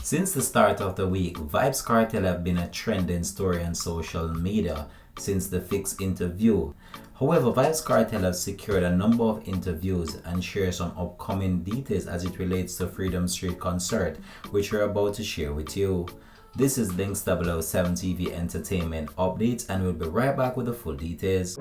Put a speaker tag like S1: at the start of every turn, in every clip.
S1: Since the start of the week, Vybz Cartel have been a trending story on social media since the Fix interview. However, Vybz Cartel has secured a number of interviews and share some upcoming details as it relates to Freedom Street concert, which we're about to share with you. This is Links 007 TV Entertainment Updates, and we'll be right back with the full details.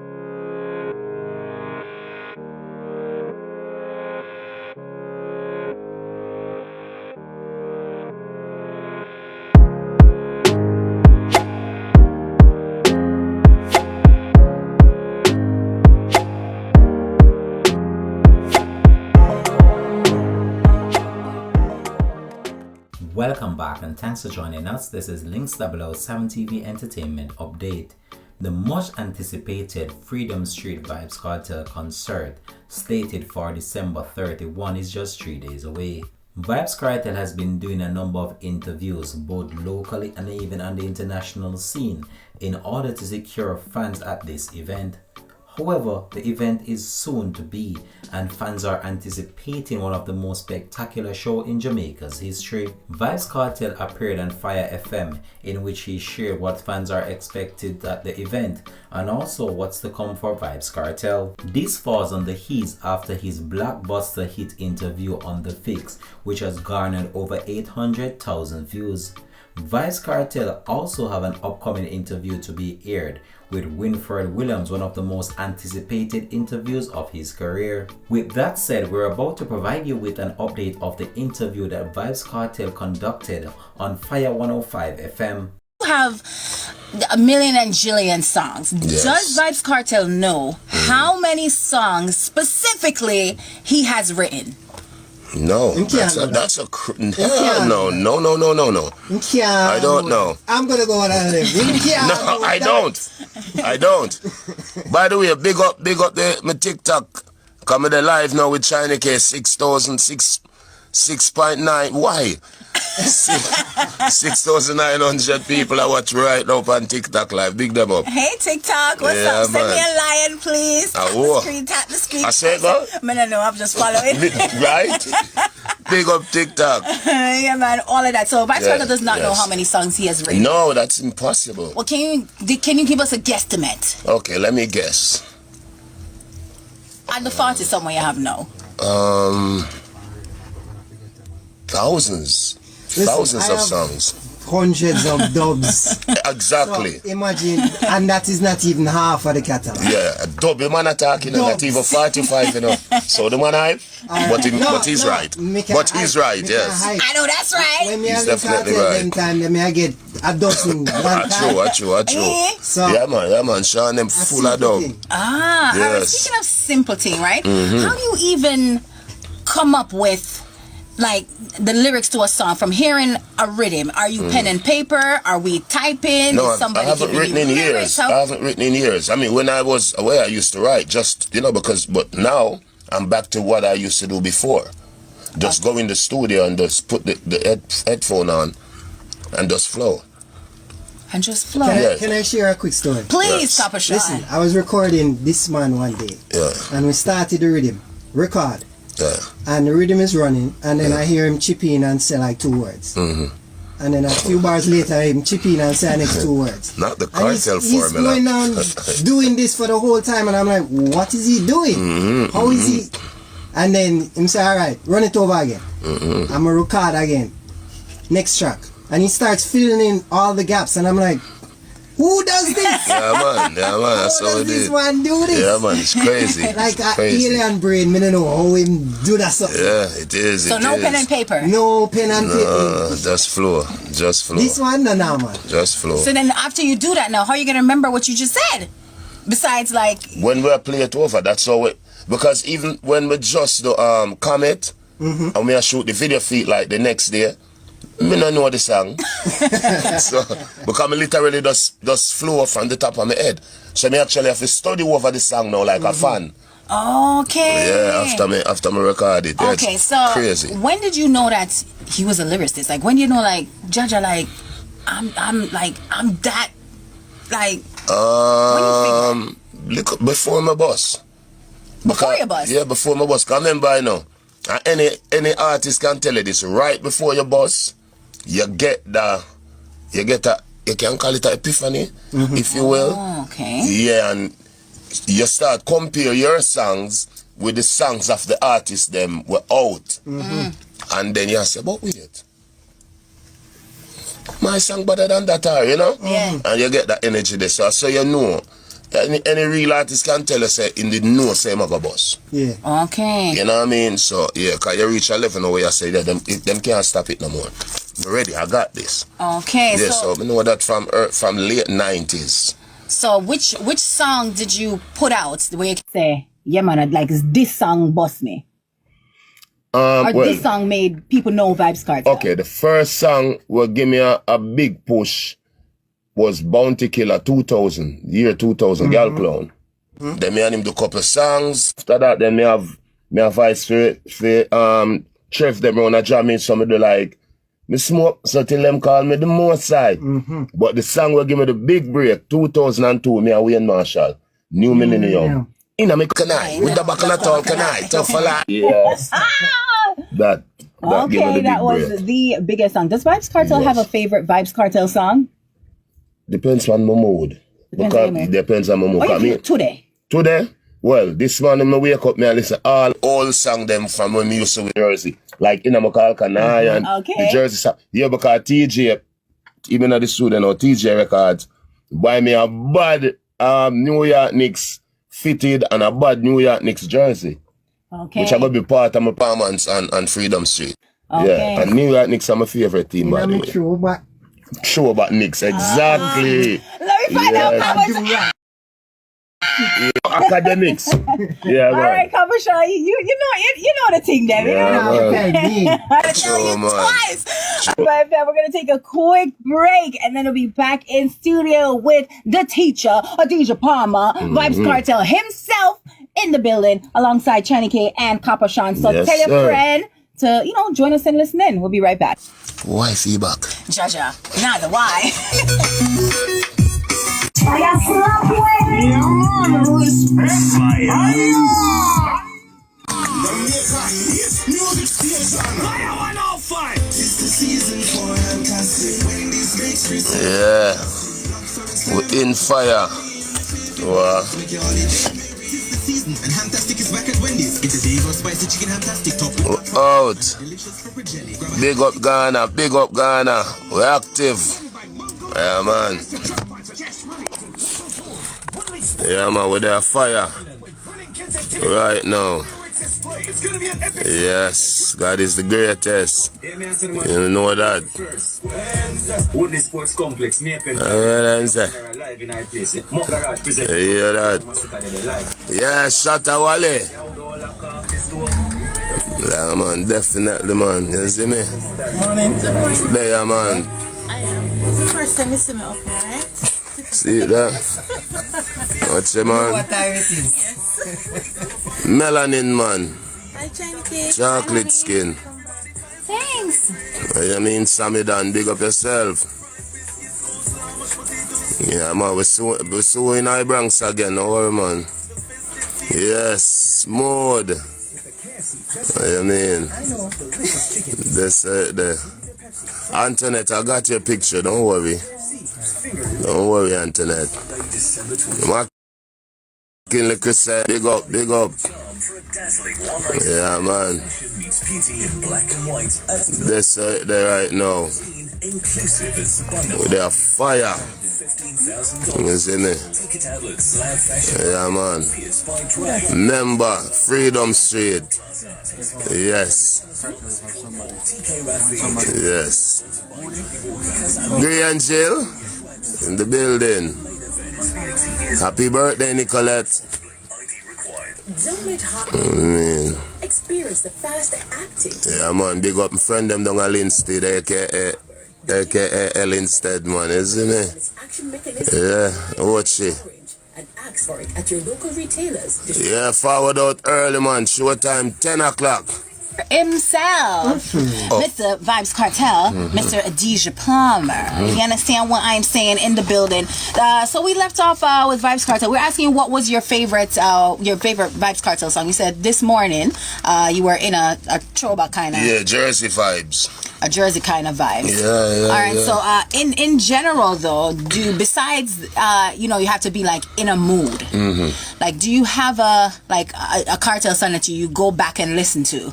S1: Welcome back and thanks for joining us. This is Links 007 TV Entertainment Update. The much anticipated Freedom Street Vybz Cartel concert, slated for December 31, is just 3 days away. Vybz Cartel has been doing a number of interviews both locally and even on the international scene in order to secure fans at this event. However, the event is soon to be, and fans are anticipating one of the most spectacular shows in Jamaica's history. Vybz Cartel appeared on Fire FM, in which he shared what fans are expected at the event and also what's to come for Vybz Cartel. This falls on the heels after his blockbuster hit interview on The Fix, which has garnered over 800,000 views. Vybz Cartel also have an upcoming interview to be aired with Winfred Williams, one of the most anticipated interviews of his career. With that said, we're about to provide you with an update of the interview that Vybz Cartel conducted on Fire 105 FM.
S2: You have a million and jillion songs.
S3: Yes.
S2: Does Vybz Cartel know how many songs specifically he has written?
S3: No, that's a no. I don't know.
S4: I'm gonna go on and
S3: No, I don't. By the way, big up my TikTok. Coming live now with China K 6,900. Why? 6,900 people I watch right now on TikTok live. Big them up.
S2: Hey TikTok, what's up? Send me a lion, please. Tap the screen.
S3: I said go.
S2: Man, no, I'm just following.
S3: Right? Big up TikTok.
S2: Yeah, man, all of that. So Vybz Cartel does not know how many songs he has written.
S3: No, that's impossible.
S2: Well, can you give us a guesstimate?
S3: Okay, let me guess.
S2: At the font is somewhere you have no.
S3: Thousands of songs.
S4: Hundreds of dubs.
S3: Exactly.
S4: So imagine, and that is not even half of the catalog.
S3: Yeah, a dub, the man attacking, not even 45, you know. So the man hype, but he's right. But he's right, yes.
S2: I know that's right.
S4: When
S3: he's definitely right.
S4: Time, I get a dozen one time.
S3: True.
S4: So,
S3: yeah, man, Sean, them full of dub.
S2: Yes.
S3: Yes.
S2: Speaking of simpleton, right? How do you even come up with like the lyrics to a song from hearing a rhythm? Are you pen and paper? Are we typing?
S3: No, I haven't written in years. I haven't written in years. I mean, when I was away, I used to write just, but now I'm back to what I used to do before. Just go in the studio and just put the headphone on and just flow.
S2: And just flow.
S4: Can I share a quick story?
S2: Please, Papa Sean.
S4: Listen, I was recording this man one day.
S3: Yeah.
S4: And we started the rhythm. Record.
S3: Yeah.
S4: And the rhythm is running, and then I hear him chip in and say like 2 words. And then a few bars later, I hear him chip in and say next 2 words.
S3: Not the Kartel
S4: he's
S3: formula.
S4: He's going on doing this for the whole time, and I'm like, what is he doing? How is he? And then him say, all right, run it over again. I'm going to record again. Next track. And he starts filling in all the gaps, and I'm like, who does this?
S3: Yeah, man. That's how
S4: does
S3: it
S4: this
S3: is.
S4: one do this?
S3: Yeah, man, it's crazy.
S4: Like an
S3: crazy.
S4: alien brain, I don't know how him do that something.
S3: Yeah, it is.
S2: So no pen and paper?
S4: No pen and paper.
S3: Just flow.
S4: This one, no, man.
S3: Just flow.
S2: So then after you do that now, how are you going to remember what you just said? Besides like...
S3: When we play it over, that's how it... Because even when we just do Comet, and we shoot the video feed like the next day, me don't know the song. So, because I literally just flow from the top of my head. So me actually have to study over the song now like a fan.
S2: Okay.
S3: Yeah, after me record it. Yeah,
S2: okay, so
S3: crazy. When
S2: did you know that he was a lyricist? Like when you know like Jaja like I'm that like
S3: before my boss.
S2: Before your boss?
S3: Yeah, before my boss. Come remember, you know, any artist can tell you this, right before your boss, you get a, you can call it an epiphany, if you will.
S2: Oh, okay.
S3: Yeah, and you start compare your songs with the songs of the artists them were out. And then you say, but wait, my song better than that, you know?
S2: Yeah.
S3: And you get that energy there. So you know, any real artist can tell us in the know say I'm a boss.
S4: Yeah.
S2: Okay.
S3: You know what I mean? So yeah, because you reach a level now where you say that them can't stop it no more. I'm ready, I got this.
S2: Okay.
S3: Yeah, so I know that from late 90s.
S2: So which song did you put out the way you say, yeah man, like this song boss me? Or this song made people know Vybz Cartel?
S3: Okay, the first song will give me a big push was Bounty Killer 2000, year 2000, Gal Clown. Then me and him do couple songs. After that, then me have Vice for Trev them around a jamming, some of the like, me smoke, so till them call me the most side. But the song will give me the big break, 2002, me and Wayne Marshall, New Millennium. In a me canai, with the back of the tongue canai, tough a lot. Yes. That
S2: Okay, that was
S3: break.
S2: the biggest song. Does Vybz Cartel have a favorite Vybz Cartel song?
S3: Depends on my mood.
S2: Depends
S3: Because
S2: on your mood.
S3: it depends on my mood.
S2: What
S3: I
S2: you
S3: mean,
S2: today?
S3: today, well, this morning I wake up, me and listen all old song them from when me used to with Jersey. Like in a Makal Kanai and
S2: Okay.
S3: the Jersey song. Yeah, because TJ, even at the studio now, TJ Records, buy me a bad New York Knicks fitted and a bad New York Knicks jersey.
S2: Okay.
S3: Which are going to be part of my performance on Freedom Street.
S2: Okay.
S3: Yeah, and New York Knicks are my favorite team, by the way.
S4: True, but
S3: Show about Knicks, exactly.
S2: Let me find out how much.
S4: do that.
S3: Academics. Yeah,
S2: All
S3: man.
S2: right, Cover Shaw, you know the thing, then.
S3: Yeah,
S2: you know.
S3: man.
S4: Okay, me.
S2: I tell
S3: Sure,
S2: you
S3: man.
S2: twice. But we're gonna take a quick break, and then we'll be back in studio with the teacher, Adija Palmer, Vybz Cartel himself in the building, alongside Chani K and Copper Sean. So
S3: Yes,
S2: tell your
S3: sir.
S2: friend to join us and listen in. We'll be right back.
S3: Why feedback?
S2: Jaja, neither why.
S3: Yeah. We're in fire. Wow. We're out. Big up Ghana, big up Ghana. We're active. Yeah, man. Yeah, man, we're there fire. Right now. Yes, God is the greatest. You know that.
S5: Woodley Sports Complex,
S3: You hear that? Yeah, Shatta Wale. Yeah, man, definitely, man. You see me? There, man.
S6: First time you see me up here, right?
S3: See that? What's it, man?
S4: What time it is?
S3: Melanin, man.
S6: Hi, China Cake.
S3: Chocolate skin.
S6: Thanks.
S3: You mean, Sammy Dan, big up yourself. Yeah, man, we're so in our Bronx again, no worry, man. Yes, mode. You mean? This, the Antoinette, I got your picture, don't worry. Don't worry, Antoinette. Lyricist, big up, big up. Yeah, man. This there right now. They are fire. You see me? Yeah, man. Member, Freedom Street. Yes. Yes. Gray and Jill in the building. Happy birthday, Nicolette.
S7: Don't let hot experience the fast acting.
S3: Yeah, man, big up my friend them down at Linstead, aka Linstead, man, you see me?
S7: Action mechanism.
S3: Yeah, watch it.
S7: And ask for it at your local retailers.
S3: Yeah, forward out early, man. Showtime 10 o'clock.
S2: himself, Mr. Vybz Cartel, Mr. Adija Palmer. You understand what I'm saying? In the building. So we left off with Vybz Cartel. We're asking you what was your favorite Vybz Cartel song. You said this morning you were in a throwback kind of.
S3: Yeah, Jersey vibes.
S2: A Jersey kind of vibes.
S3: Yeah.
S2: All right. So in general though, besides you have to be like in a mood. Like, do you have a Cartel song that you go back and listen to?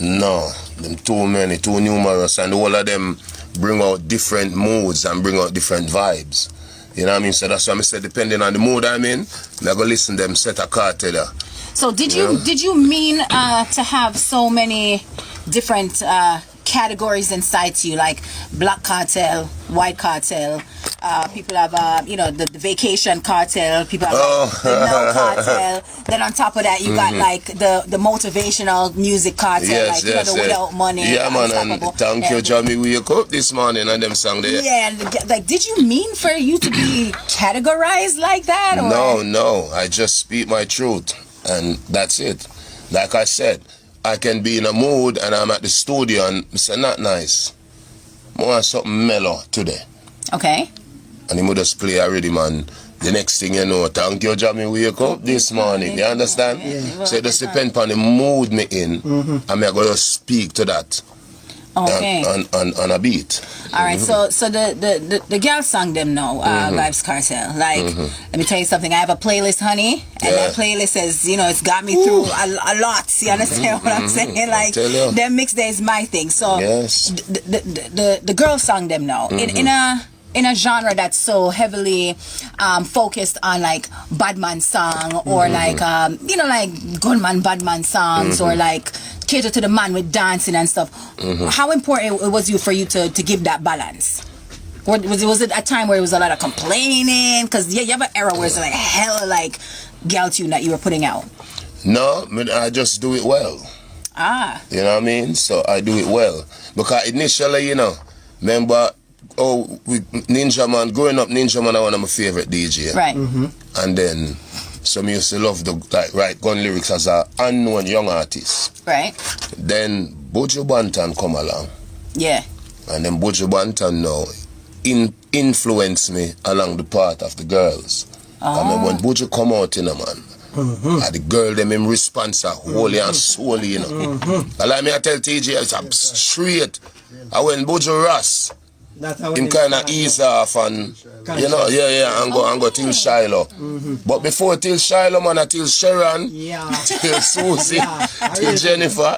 S3: No, them too many, too numerous, and all of them bring out different moods and bring out different vibes. You know what I mean? So that's why I said, depending on the mood I'm in, I go listen to them set a Cartel.
S2: So did you mean to have so many different categories inside to you, like Black Cartel, White Cartel? People have the vacation cartel. People have the no cartel. Then on top of that, you got like the motivational music cartel, the without money.
S3: Yeah, man, and thank you, Jamie. We wake up this morning and them song there.
S2: Yeah, like, did you mean for you to be categorized like that? Or?
S3: No, I just speak my truth, and that's it. Like I said, I can be in a mood and I'm at the studio and say, not nice. I want something mellow today.
S2: Okay.
S3: And he would just play already, man. The next thing you know, thank you, Jamie, wake up this morning. You understand?
S2: Yeah.
S3: So it just depends on the mood me in, and I'm going to speak to that.
S2: Okay.
S3: On a beat.
S2: All right, so the girl song them now, Vybz Cartel. Like, let me tell you something. I have a playlist, honey, and that playlist is, it's got me through a lot. You understand what I'm saying? Like, them mix day is my thing. So,
S3: yes.
S2: the girl song them now in a genre that's so heavily focused on like badman song or like like gunman badman songs or like cater to the man with dancing and stuff. How important it was for you to give that balance? Was it a time where it was a lot of complaining? Because you have an era where it's like hella like girl tune that you were putting out. No,
S3: I just do it well. You know what I mean? So I do it well. Because initially, remember, with Ninja Man, growing up, Ninja Man was one of my favorite DJ.
S2: Right.
S3: And then some used to love write gun lyrics as an unknown young artist.
S2: Right.
S3: Then Buju Banton come along.
S2: Yeah.
S3: And then Buju Banton now influenced me along the path of the girls. I mean, when Buju come out, man, the girl them in response are wholly and solely, Like me I tell TJ, I'm straight. I went Buju Ross. Him kind of ease off and, and go till Shiloh. But before till Shiloh, man, till Sharon, till Susie, till Jennifer,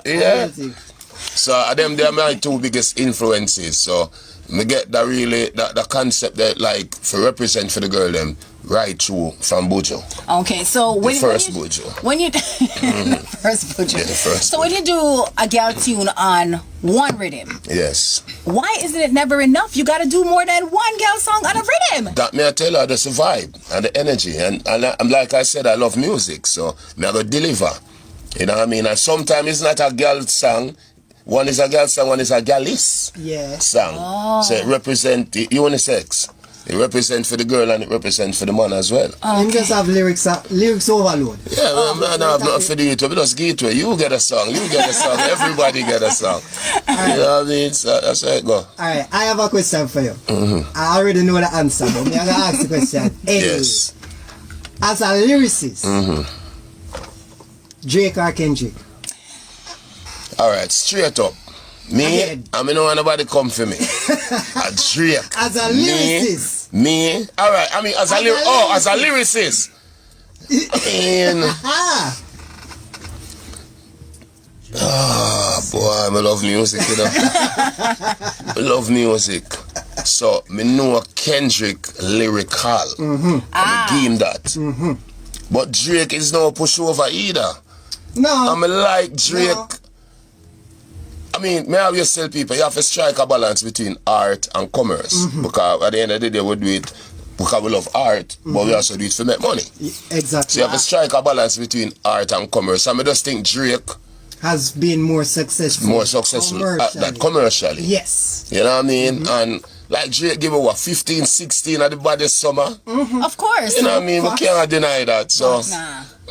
S3: So them, they are my two biggest influences. So me get the concept that like for represent for the girl them right through from Buju.
S2: Okay, so
S3: when first Buju.
S2: When you first Buju.
S3: Yeah, the first.
S2: So when you do a girl tune on one rhythm,
S3: yes.
S2: Why isn't it never enough? You got to do more than one girl song on a rhythm.
S3: That me I tell her, that's the vibe and the energy, and like I said, I love music, so me I go deliver. You know what I mean? And sometimes it's not a girl song. One is a girl song, one is a girlish song. So it represents the unisex. It represents for the girl and it represents for the man as well.
S4: You just have lyrics overload.
S3: Yeah, man, I have nothing for the YouTube. Just give it to you. You get a song, everybody get a song. You know what I mean? So that's how it go.
S4: Alright, I have a question for you. I already know the answer, but I'm going to ask the question.
S3: Yes.
S4: As a lyricist, Drake or Kendrick?
S3: Alright, straight up. Me, I mean, no one nobody come for me. A Drake.
S4: As a lyricist.
S3: Me. Alright, I mean, as a lyricist. I mean. Boy, I love music, I love music. So, me know Kendrick lyrical. I give him that. But Drake is no pushover either.
S4: No.
S3: I'm like Drake. No. I mean, may I always tell people, you have to strike a balance between art and commerce. Because at the end of the day, we do it because we love art, but we also do it to make money.
S4: Exactly.
S3: So you have to strike a balance between art and commerce. I just think Drake
S4: has been more successful
S3: commercially.
S4: Yes.
S3: You know what I mean? And like Drake give me 15, 16 at the baddest summer.
S2: Of course.
S3: You know what I mean? We can't deny that. So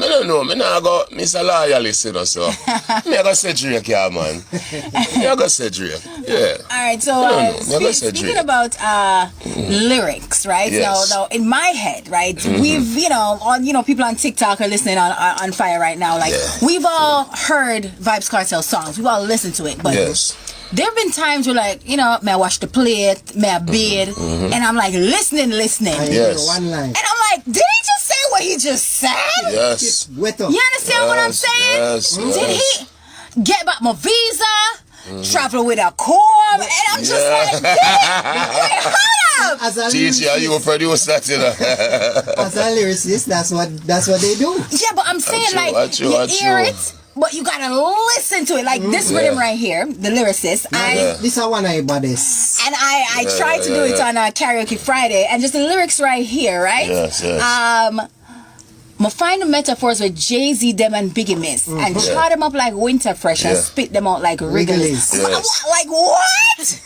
S3: I don't know. Me not go, Mr. Loyalist, you know, so. Me I go say Drake, yeah, man. Me I go say Drake, yeah.
S2: Alright, so speaking about lyrics, right?
S3: Yes.
S2: Now in my head, right, we've, people on TikTok are listening on fire right now. Like, we've all heard Vybz Cartel songs. We've all listened to it. But there have been times where, like, may I wash the plate, may I bid, and I'm like listening.
S3: Yes.
S4: One line.
S2: And I'm like, did he just say what he just said?
S3: Yes.
S2: You understand what I'm saying?
S3: Yes.
S2: Did he get back my visa, travel with a corp, and I'm just like, wait, hold up.
S4: As a
S3: Teacher, you will produce that, you know.
S4: As a lyricist, that's what they do.
S2: Yeah, but I'm saying, you hear it, but you gotta listen to it. Like this rhythm right here, the Lyricist.
S4: This is one of bodies.
S2: And I tried to do it on a Karaoke Friday, and just the lyrics right here, right?
S3: Yes.
S2: I find the metaphors with Jay-Z, them and Biggie Miss, and char them up like winter fresh and spit them out like Wrigley's.
S3: Yes.
S2: Like what?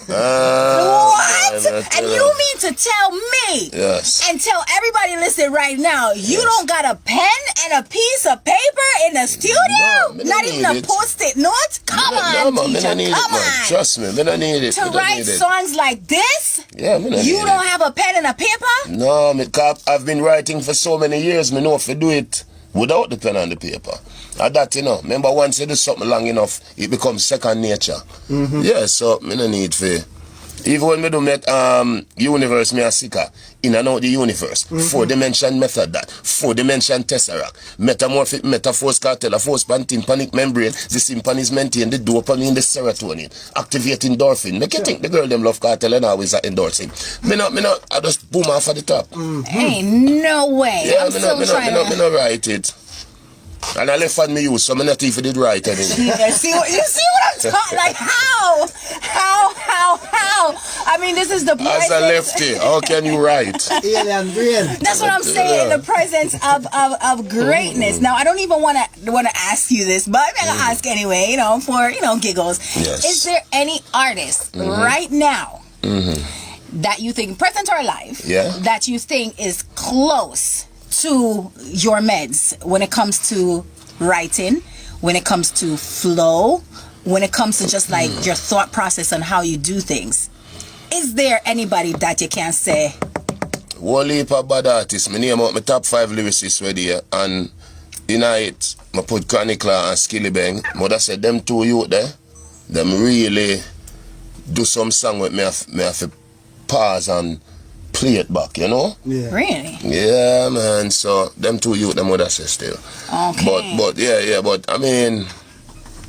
S2: What? And you mean to tell me and tell everybody listening right now, you don't got a pen and a piece of paper in the studio?
S3: No,
S2: not even a post-it note? Come on, teacher. Come on.
S3: Trust me, I don't need it.
S2: To write songs like this?
S3: Yeah,
S2: you don't have a pen and a paper?
S3: No, I've been writing for so many years, me know if I do it without the pen and the paper. And that, remember once you do something long enough, it becomes second nature. Yeah, so me no need for. Even when me do met universe, me a seeker in and out the universe. 4-dimension method that. 4-dimension tesseract. Metamorphic metaphors cartel, a force panting panic membrane. The sympathy maintain the dopamine, the serotonin. Activating endorphin. Make you think the girl them love cartel and always are endorsing. Me not, I just boom off at the top.
S2: Ain't no way.
S3: Yeah,
S2: I'm still trying to...
S3: me not write it. And I left on me use, so I not even did right anyway.
S2: You see what I'm talking? Like how? I mean, this is the presence.
S3: As a lefty, how can you write?
S4: Alien brain.
S2: That's what I'm saying. The presence of greatness. Now, I don't even want to ask you this, but I'm gonna ask anyway. For giggles.
S3: Yes.
S2: Is there any artist right now that you think, present or alive, that you think is close to your meds when it comes to writing, when it comes to flow, when it comes to just like your thought process on how you do things? Is there anybody that you can say?
S3: One heap of bad artists. Me name out my top 5 lyricists ready here, and in it, I put Chronicler and Skilly Bang. Mother said them two youth there, them really do some song with me have to pause and play it back,
S2: Really?
S3: Yeah, man. So them two youth, them mother say still.
S2: Okay.
S3: But I mean,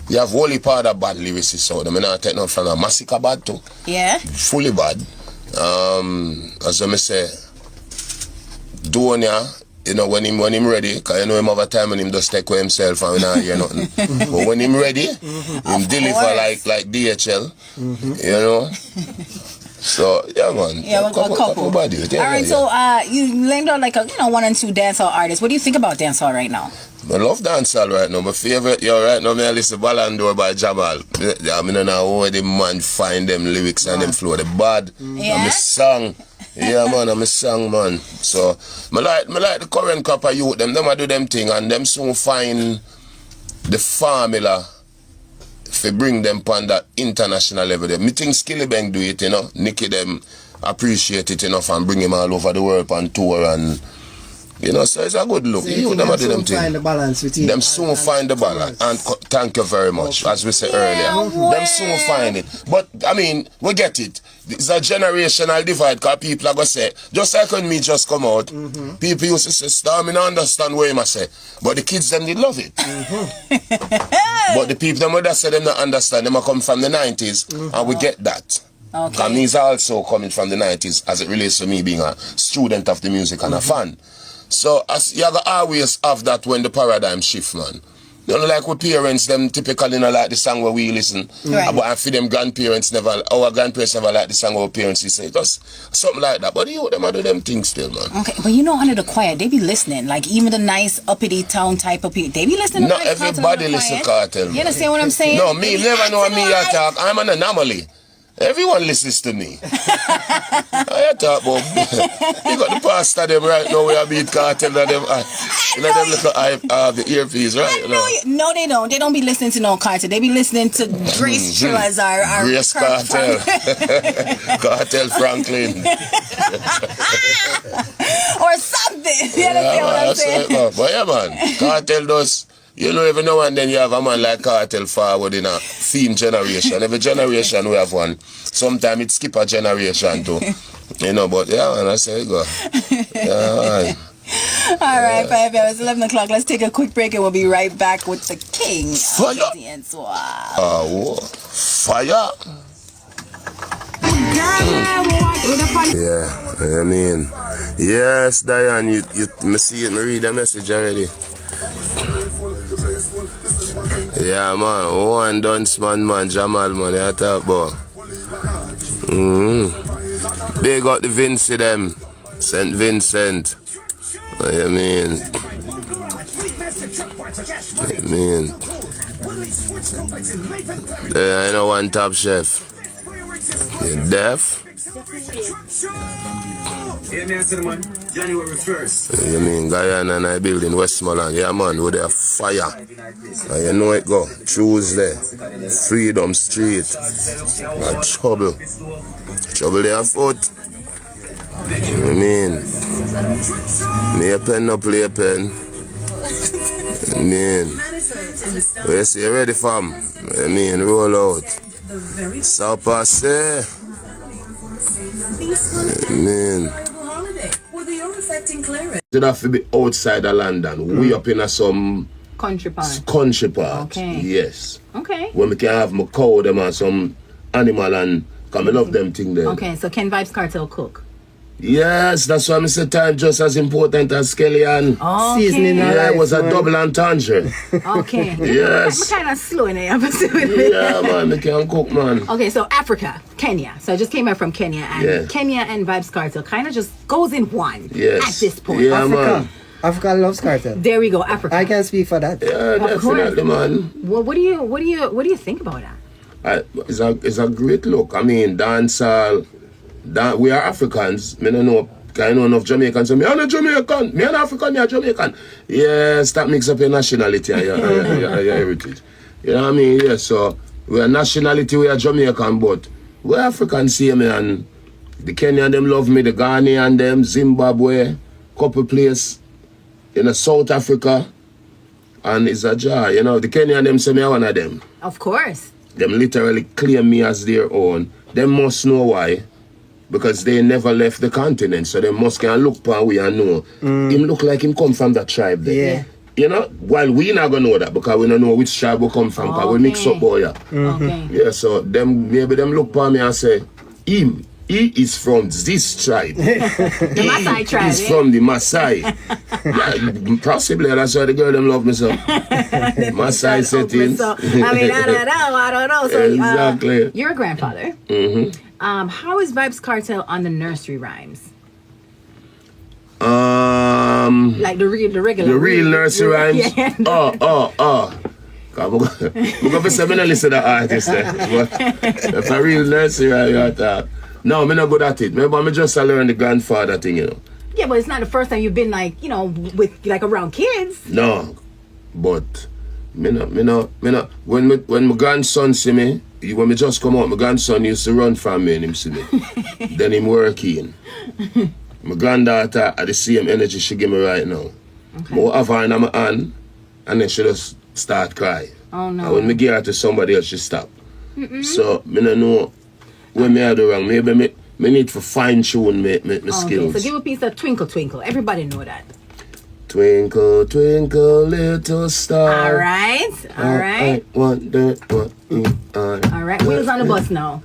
S3: you have wholly part of bad lyricists out. I mean, I take nothing from a Massacre bad too.
S2: Yeah.
S3: Fully bad. As I say, Donia, when him ready, because him have a time when him just take with himself and we not hear nothing. But when him ready, him deliver like DHL, So, yeah, man.
S2: Yeah, a couple. Alright, so you named out like 1 and 2 dancehall artists. What do you think about dancehall right now?
S3: I love dancehall right now. My favorite, right now, I listen to Ballon d'Or by Jamal. I mean, I know how the man find them lyrics and them flow. The bad, I'm a song. Yeah, man, I'm a song, man. So, I like the current crop of youth. Them I do them thing and them soon find the formula to bring them on that international level. Me think Skilly Bang do it, Nicky them appreciate it enough and bring him all over the world on tour and so it's a good look.
S4: So
S3: you them do them thing.
S4: Find the balance with you.
S3: Them soon find the balance. And thank you very much, as we said earlier. Them soon find it. But I mean, we get it. It's a generational divide because people are going to say, just like when me just come out, people used to say, Star, I don't understand what you must say. But the kids them did love it. But the people them that say them don't understand, them come from the 90s and we get that.
S2: Okay.
S3: And me's also coming from the 90s as it relates to me being a student of the music and a fan. So as you always have that when the paradigm shift, man. Like with parents, them typically not like the song where we listen.
S2: Right.
S3: But for them grandparents our grandparents never like the song where our parents listen. Just something like that. But them do them things still, man.
S2: Okay, but under the quiet, they be listening. Like even the nice uppity town type of people, they be listening.
S3: Not everybody listen Cartel.
S2: You understand what I'm saying?
S3: No, me never know me attack. I'm an anomaly. Everyone listens to me. I talk about. You got the pastor them right now. We are beat Kartel and them. You know them little the earpiece, right?
S2: I know no, they don't. They don't be listening to no Kartel. They be listening to Grace True as our
S3: Grace Cartel. Cartel Franklin.
S2: or something. You understand what I'm saying?
S3: But yeah, man, Kartel does. You know, every now and then you have a man like Kartel forward in a theme generation. Every generation we have one. Sometimes it skip a generation too. You know, but yeah, man, I say go. Yeah, man.
S2: All right, 5 hours, 11 o'clock. Let's take a quick break and we'll be right back with the king
S3: Fire.
S2: of the Swab.
S3: Fire. Yeah, I mean, yes, Diane, you me see it, me read the message already. Yeah, man, one dance man, Jamal, man, I talk about. They got the Vincent them, St. Vincent. What you mean? I know one top chef. You deaf?
S5: Yeah, man, January 1st.
S3: You mean Guyana and I build in Westmoreland? Yeah, man, with their fire. And you know it go. Tuesday, Freedom Street. Trouble. Trouble their foot. I mean, me a pen, no play a pen. I mean, where you see you ready, fam? I mean, roll out. So passe. I mean, should have to be outside of London. We up in some
S2: country part.
S3: Country part.
S2: Okay.
S3: Yes.
S2: Okay.
S3: When we can have my cow, them and some animal and come love them thing there.
S2: Okay, so can Vybz Cartel cook?
S3: Yes, that's why I say time just as important as Kelly and
S4: seasoning.
S3: yeah, it was a double entendre.
S2: Okay.
S3: Yes.
S2: I'm kind of slow in the episode.
S3: Yeah, man, I can cook, man.
S2: Okay, so Africa, Kenya. So I just came back from Kenya, and
S3: Yes.
S2: Kenya and Vybz Cartel kind of just goes in one
S3: Yes.
S2: at this point.
S3: Yeah,
S4: Africa.
S3: man.
S4: Africa loves Kartel.
S2: There we go, Africa.
S4: I can speak for that.
S3: Yeah,
S2: Of course.
S3: definitely, man.
S2: Well, what do you think about that?
S3: It's a great look. I mean, dancehall. We are Africans. I don't know. I know enough Jamaicans. So, I'm not Jamaican. I'm African. I'm Jamaican. Yes, that makes up your nationality and your heritage. You know what I mean? Yes. So we are nationality. We are Jamaican, but we're African. See me, and the Kenyan them love me. The Ghanaian them, Zimbabwe, couple place in South Africa, and it's a jar. You know, the Kenyan them say me one of them.
S2: Of course.
S3: Them literally claim me as their own. Them must know why. Because they never left the continent, so they must can look upon we and know. Him look like him come from that tribe there.
S4: Yeah.
S3: You know, while we not gonna know that because we don't know which tribe we come from, because we mix up boy.
S2: Okay.
S3: Yeah, so them maybe them look upon me and say, he is from this tribe.
S2: The Maasai tribe.
S3: He's from the Maasai. Yeah, possibly that's why the girl them love me so. Maasai settings.
S2: So, I mean, I don't know. So,
S3: Exactly.
S2: You're a grandfather. How is Vybz Cartel on the nursery rhymes? Like the regular.
S3: The real nursery rhymes?
S2: Yeah.
S3: I'm going to say I don't listen to the artist there. But if a real nursery rhyme, you have to. No, I'm not good at it. Maybe I'm just learn the grandfather thing, you know.
S2: Yeah, but it's not the first time you've been like, you know, with like around kids.
S3: No, but me no. When my grandson see me, when me just come out, my grandson used to run from me and him see me. Then him working. My granddaughter had the same energy she give me right now. Okay. I have her in my hand, and then she just start cry.
S2: Oh no.
S3: And when me give her to somebody else, she stop. So me no know when me do wrong. Maybe me need to fine tune my skills.
S2: So give a piece of Twinkle Twinkle. Everybody know that.
S3: Twinkle, twinkle, little star.
S2: All right.
S3: I wonder what you are.
S2: All right. Wheels on the bus now.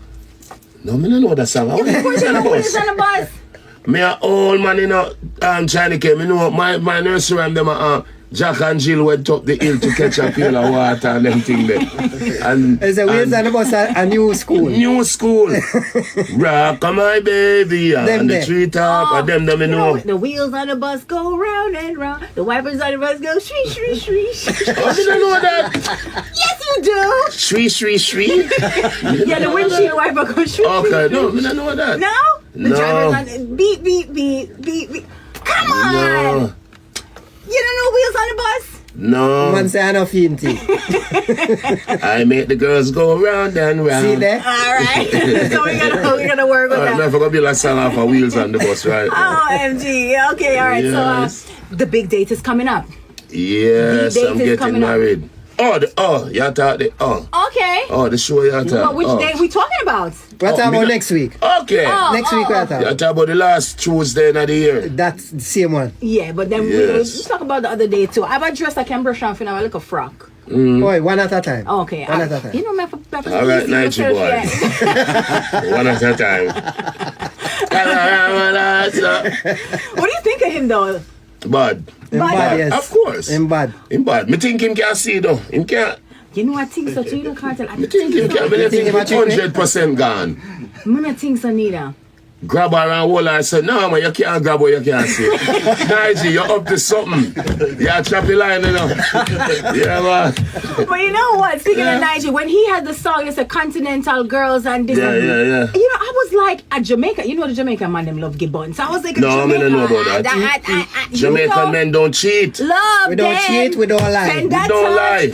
S3: No, me don't know that song.
S2: Of course you know Wheels on the bus.
S3: Me a old man in China. Me know my nursery rhyme them Jack and Jill went up the hill to catch a pail of water and them thing there. And
S4: It's a Wheels on the Bus a new school.
S3: new school. Rock my baby
S4: Them
S3: on the
S4: there.
S3: treetop. And them
S2: You know,
S3: know.
S2: the wheels on the bus go round and round. The wipers on the bus go shriek, shriek, shriek, shriek.
S3: Oh, you don't know that?
S2: Yes, you do.
S3: Shri, shri, shri.
S2: Yeah, the windshield wiper goes shriek,
S3: Okay,
S2: shriek,
S3: no,
S2: shriek.
S3: I don't know that.
S2: No? The
S3: No.
S2: driver's on beep, beep, beep, beep, beep. Come on.
S3: No.
S2: You don't know wheels on the bus?
S3: No.
S4: Man say I know fiendty.
S3: I make the girls go round and round.
S4: See there?
S2: All right. So we're gonna work with
S3: Alright,
S2: that.
S3: now I forgot to build a song off of Wheels on the Bus, right?
S2: OMG. Okay, all right.
S3: Yes.
S2: So the big date is coming up.
S3: Yes,
S2: The date
S3: I'm
S2: is
S3: getting
S2: coming up.
S3: married. You thought
S2: Okay.
S3: the show you thought.
S2: Which day we talking about?
S4: What
S3: me
S4: about
S3: not-
S4: next week?
S3: Okay.
S4: Next week, what
S3: You
S4: about?
S3: talk about the last Tuesday of the year.
S4: That's the same one.
S2: Yeah, but then
S3: Yes.
S2: we'll talk about the other day too. I have a dress I can brush off and I look a frock.
S4: Boy, one at a time.
S2: Okay.
S4: One at a time.
S2: You know,
S3: All right, Nigel boy. One at a time.
S2: What do you think of him though?
S3: Bad.
S4: In bad, yes.
S3: Of course.
S4: In bad.
S3: Him bad. Me think him can't see though. Him can't.
S2: You know, I think so too. You know, Kartel. I
S3: Me think him can't. Me
S4: think
S3: think
S4: him
S3: him
S4: a chicken?
S3: 100% gone.
S2: I think so neither.
S3: Grab her and hold her and say, no man, you can't grab her, you can't see. Nigel, you're up to something. You're choppy line, you know. Yeah, man.
S2: But you know what? Speaking of Niger, when he had the song, it's a Continental Girls and this.
S3: Yeah,
S2: and
S3: yeah, yeah.
S2: You know, I was like, at Jamaica, you know the Jamaican man, them love gibbon. So I was like,
S3: No, I
S2: Jamaica,
S3: don't know about that.
S2: you
S3: Jamaican
S2: know,
S3: men don't cheat.
S2: love
S4: We don't
S2: them.
S4: cheat, we don't lie.
S2: Send
S3: We
S2: that
S3: don't
S2: touch
S3: lie.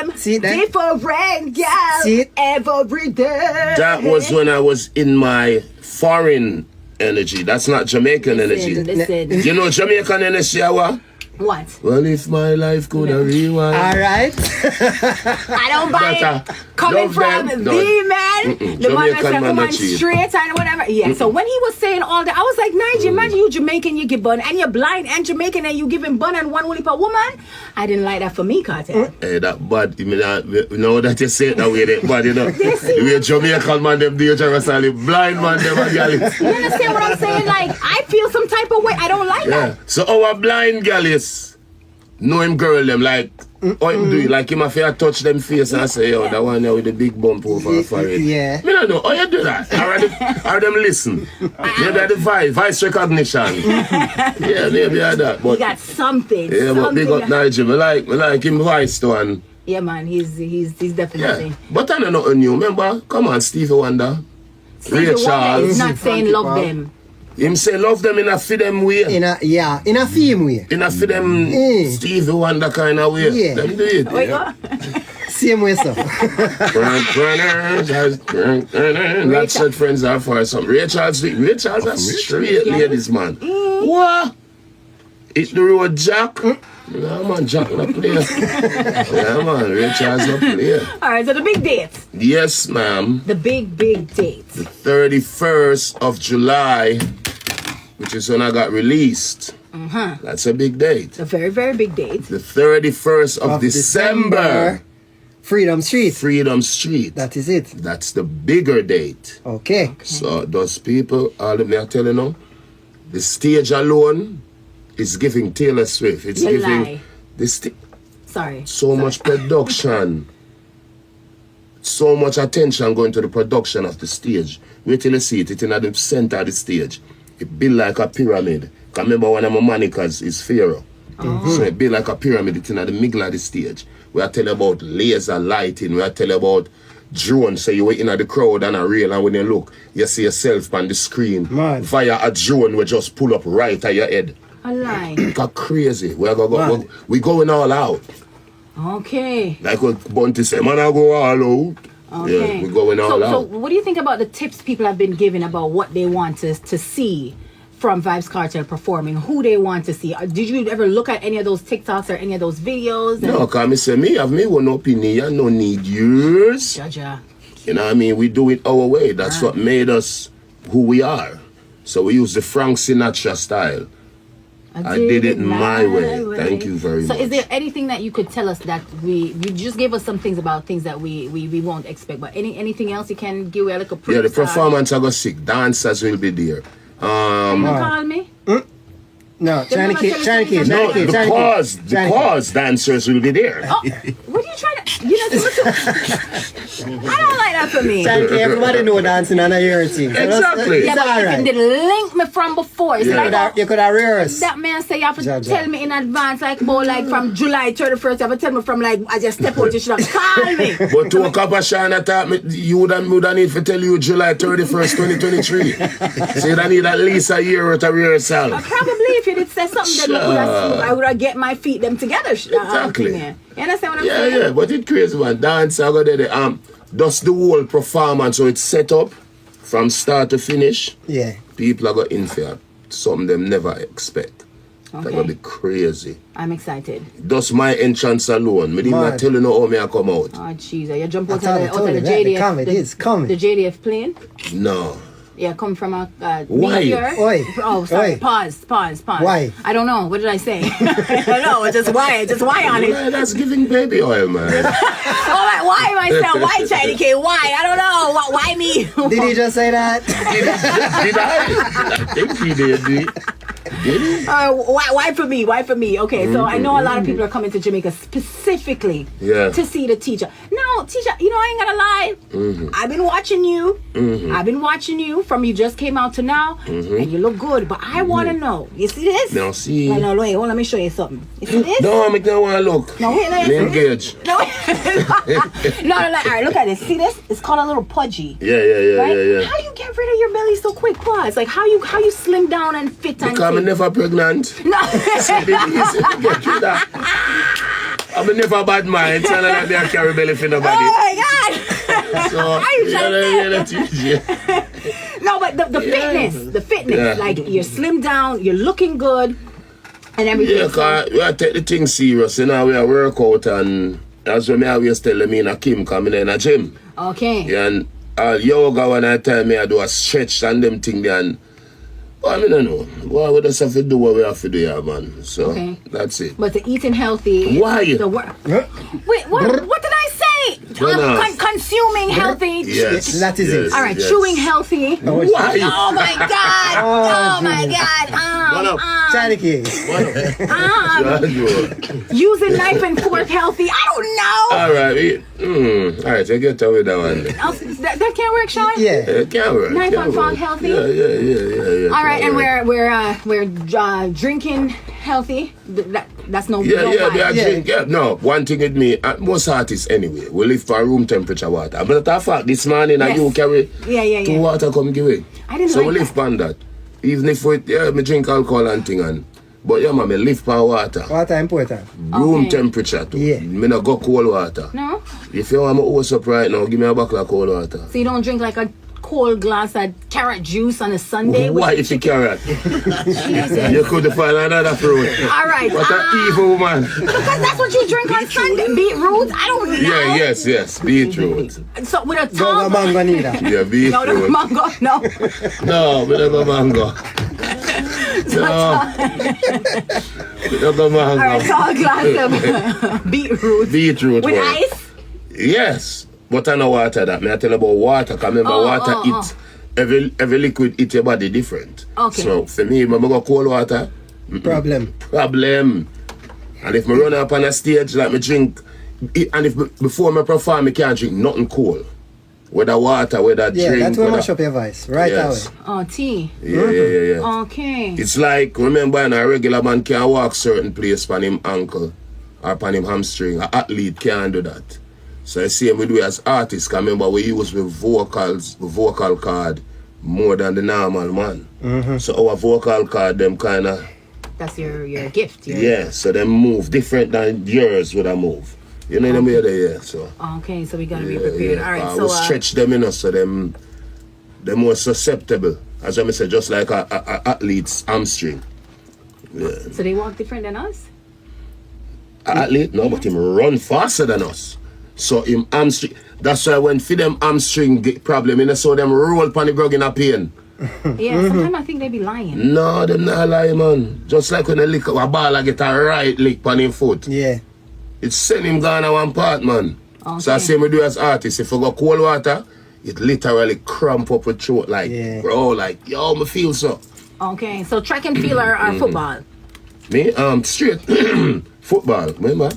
S2: them.
S4: See that?
S2: Different girl.
S4: See it?
S2: Every day.
S3: That was when I was in my foreign energy. That's not Jamaican energy.
S2: Listen.
S3: You know Jamaican energy, what?
S2: What?
S3: Well, if my life could have rewind.
S4: All right.
S2: I don't buy
S3: That,
S2: it. Coming
S3: love
S2: from
S3: them.
S2: the
S3: No.
S2: man, the one that
S3: Jamaican
S2: said
S3: man
S2: come
S3: not
S2: on
S3: cheat.
S2: straight and whatever. Yeah. So when he was saying all that, I was like, Nigel, imagine you Jamaican, you give bun, and you're blind and Jamaican, and you giving bun and one only per woman. I didn't like that for me, Kartel.
S3: Hey, that bad. You know that you say it that way, that bad, you know. The way Jamaican man, them dangerous, and the blind man, them a gal.
S2: You understand what I'm saying? Like, I feel some type of way. I don't like
S3: Yeah.
S2: that.
S3: So our blind gal is know him girl them like how him do it, like him after touch them face and say, yo, that one there with the big bump over her forehead.
S4: Yeah.
S3: Me don't know how you do that. Or them listen. Maybe the voice recognition. Yeah, maybe that.
S2: He
S3: But
S2: got something.
S3: yeah, but big up
S2: something.
S3: Nigel. Me like him voice too, and
S2: Yeah, man, he's definitely.
S3: yeah. But I don't know new. Remember, come on, Stevie Wonder. Ray
S2: He's the one that is
S3: Charles.
S2: not saying love them.
S3: Him say love them in a for them way.
S4: In a theme way.
S3: In a for them
S4: Mm.
S3: Stevie Wonder kind of way.
S4: Yeah.
S3: Them do it.
S2: Wait,
S3: yeah.
S4: Same way, so.
S3: Not such friends are for some. Ray Charles are straight
S2: Yeah.
S3: ladies, man. What? It's the road, Jack. Yeah, man, Jack not play. Yeah, man, Ray Charles not play.
S2: All right, so the big date.
S3: Yes, ma'am.
S2: The big date.
S3: 31st of July, which is when I got released. That's a big date.
S2: A very, very big date.
S3: The 31st of December,
S4: Freedom Street.
S3: Freedom Street.
S4: That is it.
S3: That's the bigger date.
S4: Okay.
S3: So those people, all of me are telling you, the stage alone is giving Taylor Swift. It's
S2: You
S3: giving
S2: lie. Sorry.
S3: much production. So much attention going to the production of the stage. Wait till you see it. It's in the center of the stage. It built like a pyramid. I remember one of my monikers is Pharaoh. So it built like a pyramid. It's in the middle of the stage. We are telling about laser lighting. We are telling about drone. So you wait in the crowd and a reel, and when you look, you see yourself on the screen.
S4: Man.
S3: Via a drone we just pull up right at your head.
S2: A lie.
S3: Got crazy. We
S4: Man.
S3: going all out.
S2: Okay.
S3: Like what Bunty said, man, I go all out.
S2: Okay.
S3: Yeah, we're going all
S2: so
S3: out.
S2: what do you think about the tips people have been giving about what they want to see from Vybz Cartel performing? Who they want to see? Did you ever look at any of those TikToks or any of those videos?
S3: No, because me say, me have me one opinion, no need yours.
S2: Jaja.
S3: You know what I mean? We do it our way. That's what made us who we are. So we use the Frank Sinatra style. I did it my way. Thank you very much.
S2: So is there anything that you could tell us that you just gave us some things about things that we won't expect, but anything else you can give like a proof?
S3: Yeah, the performance I got sick. Dancers will be there.
S2: Call me.
S4: No, China Cake.
S3: No, because dancers will be there.
S2: Oh, what are you trying to? You know, I don't like that for me.
S4: China Cake, everybody know dancing and I hear it.
S3: Exactly.
S2: Yeah,
S4: It's
S2: but
S4: alright.
S2: you didn't link me from before. It's like,
S4: You could have rehearsed.
S2: that man say you have to
S4: Ja.
S2: tell me in advance, like from July 31st. You have to tell me from like as you step out, you should have called me.
S3: But to a cup of Shana thought you would need to tell you July 31st, 2023. So you need at least a year worth of rehearsal.
S2: Probably if you did say something, then I would have get my feet them together.
S3: Exactly.
S2: You understand what I'm saying?
S3: Yeah, but it's crazy, man. Dance, I got there. That's the whole performance, so it's set up from start to finish.
S4: Yeah.
S3: People are going in for something them never expect. It's going to be crazy.
S2: I'm excited.
S3: That's my entrance alone. Me didn't even tell you how me I come out.
S2: Oh, jeez. You jump out
S4: I
S2: of
S4: told
S2: the
S4: you that.
S2: JDF.
S4: The comedy is coming.
S2: The JDF plane?
S3: No.
S2: Yeah, come from a
S3: Why?
S2: meteor.
S4: Oi.
S2: Oh, sorry.
S4: Oi.
S2: Pause.
S4: Why?
S2: I don't know. What did I say? I don't know. It's just why on it.
S3: Yeah, that's giving baby oil, man.
S2: Oh, why myself? Why China K? Why? I don't know. Why me?
S4: Did he just say that?
S3: Did I? I think he did. Did he?
S2: Why for me? Why for me? Okay, so I know a lot of people are coming to Jamaica specifically to see the teacher. Now, teacher, I ain't gonna lie. I've been watching you. I've been watching you from you just came out to now, and you look good. But I want to know. You see this?
S3: Now see.
S2: No, wait. Hold on, let me show you something. You see this?
S3: No, I don't want to look.
S2: No, wait.
S3: Engage.
S2: No, wait. No. All right, look at this. See this? It's called a little pudgy.
S3: Yeah.
S2: How you get rid of your belly so quick? Pause. Like how you slim down and fit and
S3: Because I'm never pregnant.
S2: No.
S3: So it is easy to get rid of. I'm never bad mind, so I don't have carry belly for nobody.
S2: Oh my God!
S3: So,
S2: How you trying to
S3: yeah.
S2: No, but the fitness, like you're slim down, you're looking good, and everything.
S3: Yeah, because we take the thing serious, we are work out, and that's what I always tell them in a Kim coming in a gym.
S2: Okay.
S3: Yeah, and yoga when I tell me I do a stretch and them thing there, and I don't know. Well, we just have to do what we have to do, yeah, man. So that's it.
S2: But the eating healthy.
S3: Why?
S2: Wait, what did I say? Consuming healthy.
S3: Yes.
S4: That is it.
S2: All right,
S3: yes.
S2: chewing healthy.
S3: Why?
S2: Oh my God! Oh my God!
S4: China Cake.
S2: Using knife and fork healthy. I don't know.
S3: All right. All right, so get away with that one.
S2: That can't work, Sean.
S4: Yeah.
S3: It can work.
S2: Knife
S3: can
S2: and fork
S3: work.
S2: healthy.
S3: Yeah.
S2: All right, and we're drinking healthy. That's no.
S3: No, one thing with me, most artists anyway, we live for room temperature water. But that fact, this morning you carry two water come give it.
S2: I didn't
S3: so
S2: like
S3: we live on that. Even if we me drink alcohol and thing but yeah, man, me live for water.
S4: Water important.
S3: Room temperature too.
S4: Yeah.
S3: Me not go cold water.
S2: No.
S3: If you want me what's up right now, give me a bottle of cold water.
S2: So you don't drink like a cold glass of carrot juice on a Sunday?
S3: Why if you carrot? You could find another fruit.
S2: All right.
S3: What an evil woman.
S2: Because that's what you drink on Sunday. Beetroot? I don't know.
S3: Yeah, yes, beetroot.
S2: So with a
S4: Go
S2: tongue.
S4: mango neither.
S3: Yeah, beetroot.
S2: No, the mango. No.
S3: No, we don't go mango. No. We don't go mango.
S2: All right, tall glass of beetroot.
S3: Beetroot.
S2: With
S3: one.
S2: ice?
S3: Yes. But I know water that. I tell you about water. Because remember water eat. Every liquid eat your body different.
S2: Okay.
S3: So for me, when I go cold water,
S4: Problem.
S3: And if I run up on a stage, like me drink, and if before I perform, I can't drink nothing cold. Whether water, whether drink.
S4: Yeah, that will mash up your voice right away.
S2: Oh, tea.
S3: Yeah.
S2: Okay.
S3: It's like, remember, a regular man can't walk certain place on him ankle or on him hamstring. An athlete can't do that. So I see we do as artists, because remember we use the vocal cord more than the normal man. So our vocal cord, them kind of...
S2: That's your gift.
S3: Yeah, so them move different than yours would have move. You know what I mean? Yeah, so...
S2: Okay, so we got to be prepared. All right, so...
S3: we stretch them in us so they're more susceptible. As I said, just like a athlete's hamstring. Yeah.
S2: So they walk different than us?
S3: An athlete? No, but him run faster than us. So him hamstring, that's why when for them hamstring get problem, you saw them roll upon the grog in a pain.
S2: Yeah, sometimes I think they be lying.
S3: No, them not lie, man. Just like when a lick a ball I get a right lick on him foot.
S4: Yeah.
S3: It send him gone to one part, man.
S2: Okay.
S3: So I say we do as artists, if we go cold water, it literally cramp up a throat like, bro, like, yo, me feel so.
S2: Okay, so track and field or football?
S3: Me, straight football, remember?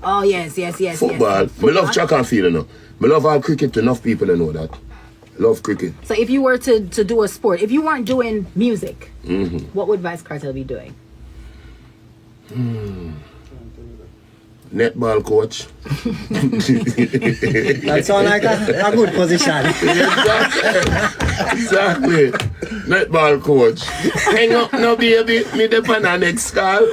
S2: Oh, yes.
S3: Football.
S2: Yes.
S3: I love track and field, you know. I love all cricket, enough people to know that. Love cricket.
S2: So if you were to do a sport, if you weren't doing music, what would Vybz Cartel be doing?
S3: Netball coach.
S4: That sounds like a good position.
S3: Exactly. Netball coach. Hang up no baby, me depend on next call.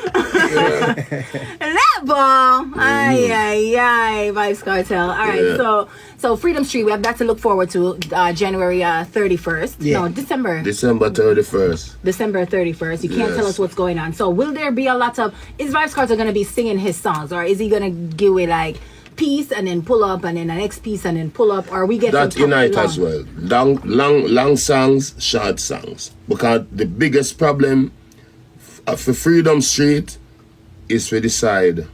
S2: Netball! Ay, Vybz Cartel. All right,
S3: Yeah.
S2: so Freedom Street, we have that to look forward to January 31st.
S4: Yeah.
S2: No, December.
S3: December 31st.
S2: December 31st. You can't
S3: Yes.
S2: tell us what's going on. So will there be a lot of... Is Vybz Cartel going to be singing his songs? Or is he going to give it like piece and then pull up and then the next piece and then pull up? Or we get
S3: That unite as well. Long songs, short songs. Because the biggest problem for Freedom Street is to decide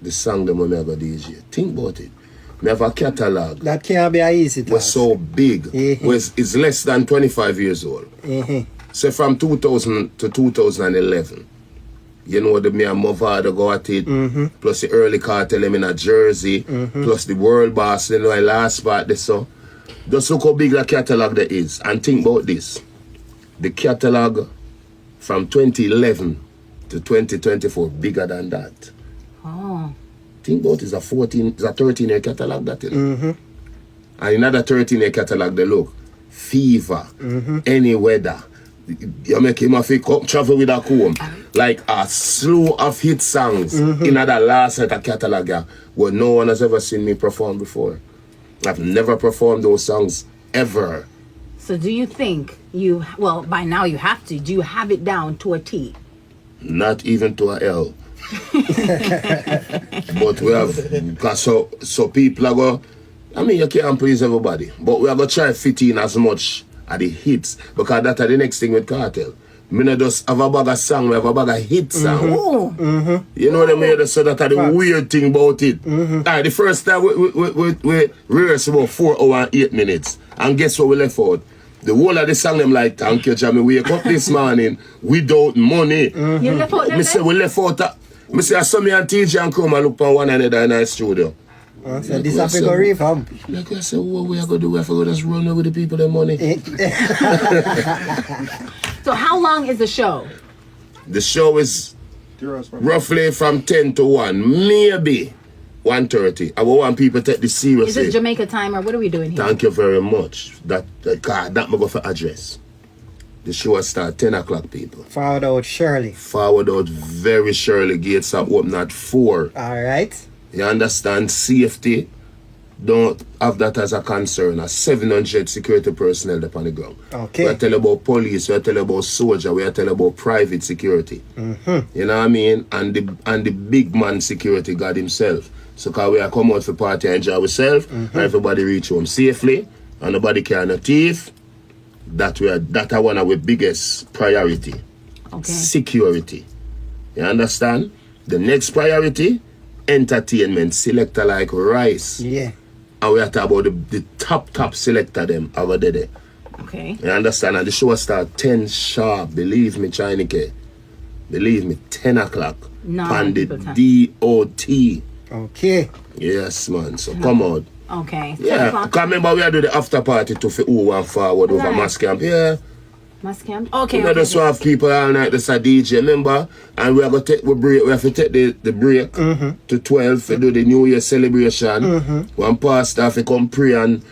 S3: the song them when I go DJ. Think about it. We have a catalog.
S4: That can't be a easy
S3: Was
S4: task.
S3: so big, is less than 25 years old. So from 2000 to 2011, you know, me and Movado go at it, plus the early Kartel them in a Jersey, plus the World Boss, you know, the last part there. So just look how big the catalog there is. And think about this. The catalog from 2011 to 2024, bigger than that.
S2: Oh.
S3: Think about it's a 13-year catalog that, you know. And another 13-year catalog, they look. Fever, Any Weather. You make him a come travel with a comb. Like a slew of hit songs in that last set of catalog where no one has ever seen me perform before. I've never performed those songs ever.
S2: So do you think well, by now you have to, do you have it down to a T?
S3: Not even to a L. But we have, cause so people are go, I mean, you can't please everybody, but we are going to try fit in as much of the hits, because that's the next thing with Kartel. Me not just have a bag of song, we have a bag of hit song. You know what I mean? So that's the weird thing about it. Alright, the first time we rehearsed about 4 hours and 8 minutes, and guess what we left out? The whole of the song them like, thank you, Jamie, wake up this morning without money.
S2: You left out
S3: Me say we left out. Me say I saw me and TJ and Chroma look on one another in the studio.
S4: So this have to go refurb.
S3: Like I said, what we are going to do? We have to go just run over the people their money.
S2: So how long is the show?
S3: The show is roughly from 10 to 1, maybe 1:30. I want people to take this
S2: Is
S3: seriously.
S2: this Jamaica time or what are we doing here?
S3: Thank you very much. That me go for address. The show will start 10 o'clock, people.
S4: Forward out Shirley.
S3: Forward out very surely. Gates are open at 4.
S4: Alright.
S3: You understand? Safety, don't have that as a concern. A 700 security personnel up on the ground.
S4: Okay.
S3: We are telling about police, we are telling about soldier, we are telling about private security. You know what I mean? And the big man security, God himself. So cause we are come out for party and enjoy ourselves, and everybody reach home safely, and nobody carry no thief. That one of our biggest priority.
S2: Okay.
S3: Security. You understand? The next priority, entertainment, selector like Rice.
S4: Yeah.
S3: And we are talking about the top selector them over there.
S2: Okay.
S3: You understand? And the show start 10 sharp. Believe me, Chineke. Believe me, 10 o'clock.
S2: No,
S3: On the
S2: people time.
S3: DOT.
S4: Okay.
S3: Yes, man. So come out.
S2: Okay. 10
S3: Yeah.
S2: o'clock.
S3: Because remember we are doing the after party to for who and forward over
S2: Right.
S3: mass camp. Yeah.
S2: Mass camp? Okay.
S3: We not just have people all night, that's a DJ, remember? And we are going to take we have to take the break to 12 to do the New Year celebration. One pastor have to come pray and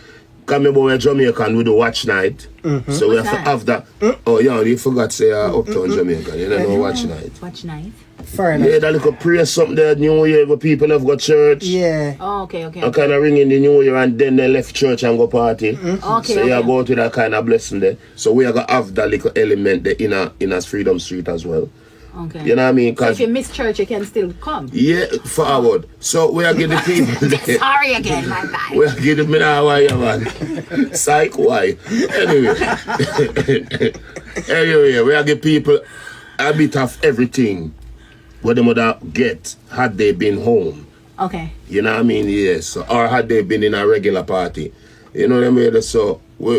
S3: come remember we're Jamaican with the watch night. So we have to have that. Oh yeah, you forgot to say Uptown Jamaican. You don't know watch night.
S2: Watch night.
S4: Fair enough.
S3: Yeah, that little prayer something there, New Year, where people have got church.
S4: Yeah.
S2: Oh, okay.
S3: I kind of ring in the New Year and then they left church and go party.
S2: Okay.
S3: So you go to that kind of blessing there. So we are going to have that little element there in a Freedom Street as well.
S2: Okay.
S3: You know what I mean?
S2: So
S3: Cause
S2: if you miss church, you can still come.
S3: yeah, forward. So we are getting people there.
S2: Sorry again, my bad.
S3: We are getting me now, why you man? Psych, why? Anyway, we are getting people a bit of everything what they would have get had they been home.
S2: Okay.
S3: You know what I mean? Yes. Or had they been in a regular party. You know what I mean? So we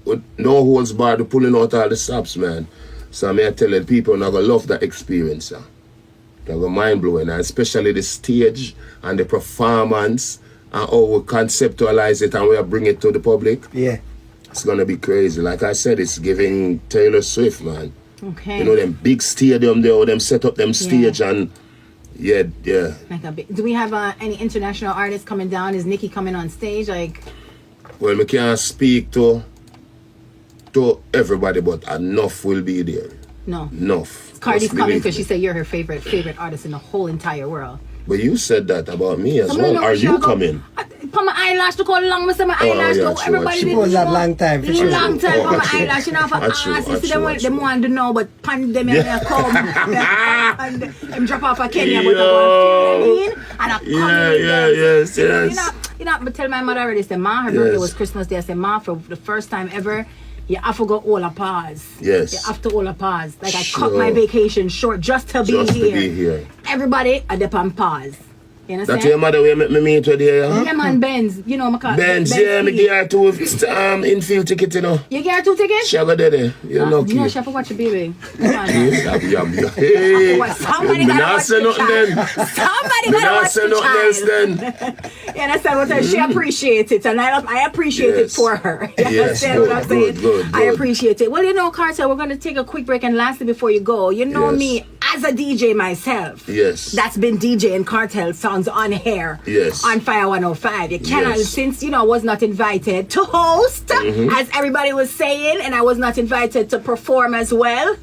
S3: with no holds barred, pulling out all the stops, man. So I'm here telling people I'm gonna love that experience. They're gonna mind blowing, and especially the stage and the performance and how we conceptualize it and we bring it to the public.
S4: Yeah.
S3: It's gonna be crazy. Like I said, it's giving Taylor Swift, man.
S2: Okay.
S3: You know them big stadium there, or them set up them stage and yeah.
S2: Like a big, do we have any international artists coming down? Is Nicki coming on stage? Like,
S3: Well, we can't speak to everybody, but enough will be there.
S2: no.
S3: Enough.
S2: Cardi's
S3: Just
S2: coming
S3: believe
S2: because
S3: me.
S2: she said you're her favorite artist in the whole entire world.
S3: But you said that about me as
S2: Somebody
S3: well.
S2: know
S3: Are
S2: she
S3: you
S2: a go-
S3: coming?
S2: Put my eyelash, look how long my eyelash
S3: yeah,
S2: go.
S3: true,
S2: Everybody
S3: true.
S4: She was that long time for sure.
S2: Long time for my
S3: true.
S2: eyelash, you know, for
S3: That's true,
S2: ask. You
S3: that's
S2: see
S3: true,
S2: them
S3: that's
S2: them
S3: true.
S2: want to know, but pandemic may come. And them drop off a Kenya, but
S3: Yo.
S2: I want to and I come
S3: Yeah,
S2: in
S3: yeah,
S2: there.
S3: yes,
S2: You
S3: yes.
S2: know, but tell my mother already, say, Ma, her birthday
S3: Yes.
S2: was Christmas Day. I said, Ma, for the first time ever, you have to go all a pause.
S3: Yes.
S2: You have to all a pause. Like, I cut
S3: Sure.
S2: my vacation short just to be
S3: Just to
S2: here.
S3: be here.
S2: Everybody, I dip on pause. You understand?
S3: That's your mother will make me meet with you, yeah?
S2: Yeah, man, Benz. You know, my car.
S3: Benz, yeah, me give her 2 infield ticket, you know.
S2: You get her 2 tickets?
S3: She go there, you're lucky.
S2: You know, she have to watch your baby. Come on, man.
S3: Yeah. Hey,
S2: Somebody
S3: me
S2: gotta
S3: not
S2: watch
S3: say
S2: the
S3: nothing
S2: child.
S3: then.
S2: Somebody
S3: Me
S2: gotta
S3: not
S2: watch
S3: say
S2: the
S3: nothing else
S2: child.
S3: then.
S2: You understand what she appreciates it, and I appreciate it
S3: Yes.
S2: for her. You
S3: Yes,
S2: understand what I'm saying?
S3: good.
S2: I appreciate it. Well, you know, Kartel, we're gonna take a quick break, and lastly, before you go, you know
S3: Yes.
S2: me as a DJ myself.
S3: Yes.
S2: That's been DJing Kartel songs on air.
S3: Yes.
S2: On Fire 105. You cannot,
S3: Yes.
S2: since I was not invited to host, as everybody was saying, and I was not invited to perform as well.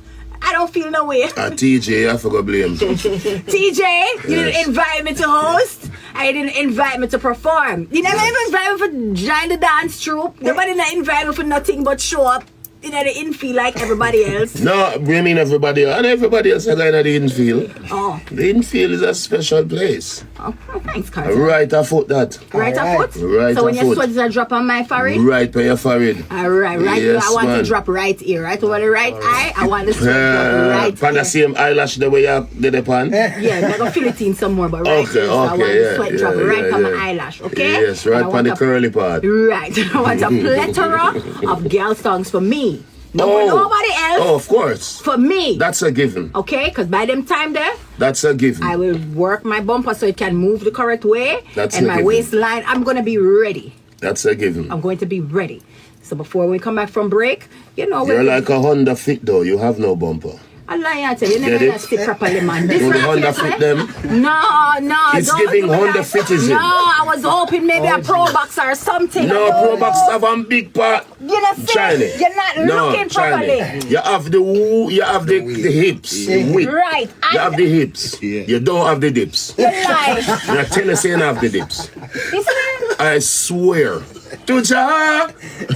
S2: I don't feel no way.
S3: A TJ, I forgot blame.
S2: TJ, you didn't invite me to host. I didn't invite me to perform. You never even invite me for join the dance troupe. Nobody not invite me for nothing but show up. You know, they didn't feel like everybody else.
S3: No, we mean everybody, and everybody else are going to the infield.
S2: Oh.
S3: The infield is a special place.
S2: Oh, thanks, Carter.
S3: Right a foot that.
S2: Right
S4: Alright.
S2: a foot?
S3: Right
S2: so when
S3: a
S2: your
S3: foot.
S2: sweat is a drop on my forehead?
S3: Right by your forehead.
S2: Alright, right.
S3: Yes,
S2: I want
S3: man.
S2: to drop right here, right over the right eye. I want the sweat drop right
S3: Pan the
S2: here.
S3: same eyelash the way you did the pan.
S2: Yeah, I'm gonna feel it in some more, but right
S3: Okay,
S2: here, so I want
S3: okay,
S2: the
S3: yeah,
S2: sweat
S3: yeah,
S2: drop right
S3: yeah,
S2: on
S3: yeah.
S2: my eyelash, okay?
S3: Yes,
S2: And
S3: right
S2: I
S3: pan
S2: want
S3: the curly part.
S2: Right. I want a plethora of girl songs for me. No for nobody else.
S3: Oh, of course.
S2: For me.
S3: That's a given.
S2: Okay? Because by them time there,
S3: That's a given.
S2: I will work my bumper so it can move the correct way.
S3: That's
S2: and
S3: a
S2: my
S3: given.
S2: waistline, I'm going to be ready.
S3: That's a given.
S2: I'm going to be ready. So before we come back from break, you know,
S3: You're like a Honda Fit though. You have no bumper.
S2: I lie, I tell you, never
S3: Get
S2: let
S3: it?
S2: stick properly, man.
S3: Do the
S2: Different
S3: Honda
S2: things,
S3: Fit
S2: eh?
S3: them?
S2: No,
S3: It's
S2: don't
S3: giving
S2: do
S3: Honda
S2: that.
S3: Fitism.
S2: No, I was hoping maybe a Pro Box or something.
S3: No,
S2: I don't
S3: Pro Box
S2: know.
S3: have a big part.
S2: You know,
S3: Shiny.
S2: you're not looking
S3: shiny.
S2: properly.
S3: You have the hips. The width.
S2: Right.
S3: You have the hips. You don't have the dips.
S2: You lie.
S3: You're telling you don't have the dips.
S2: Listen,
S3: I swear. To Ja.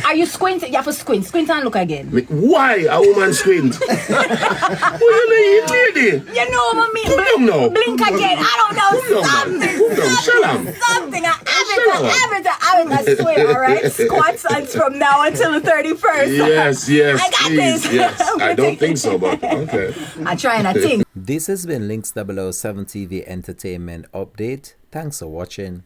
S2: are you squinting? You have to squint. Squint and look again.
S3: Why a woman squint? What you mean, lady?
S2: You know what I mean?
S3: Who don't know?
S2: Blink again. I don't know.
S3: Who don't know? Shut up.
S2: Something. I have it. I swear, all right? Squat songs from now until the 31st.
S3: Yes,
S2: I got
S3: please,
S2: this.
S3: yes. I don't think so, but okay.
S2: I try and I think.
S1: This has been Links 007 TV Entertainment Update. Thanks for watching.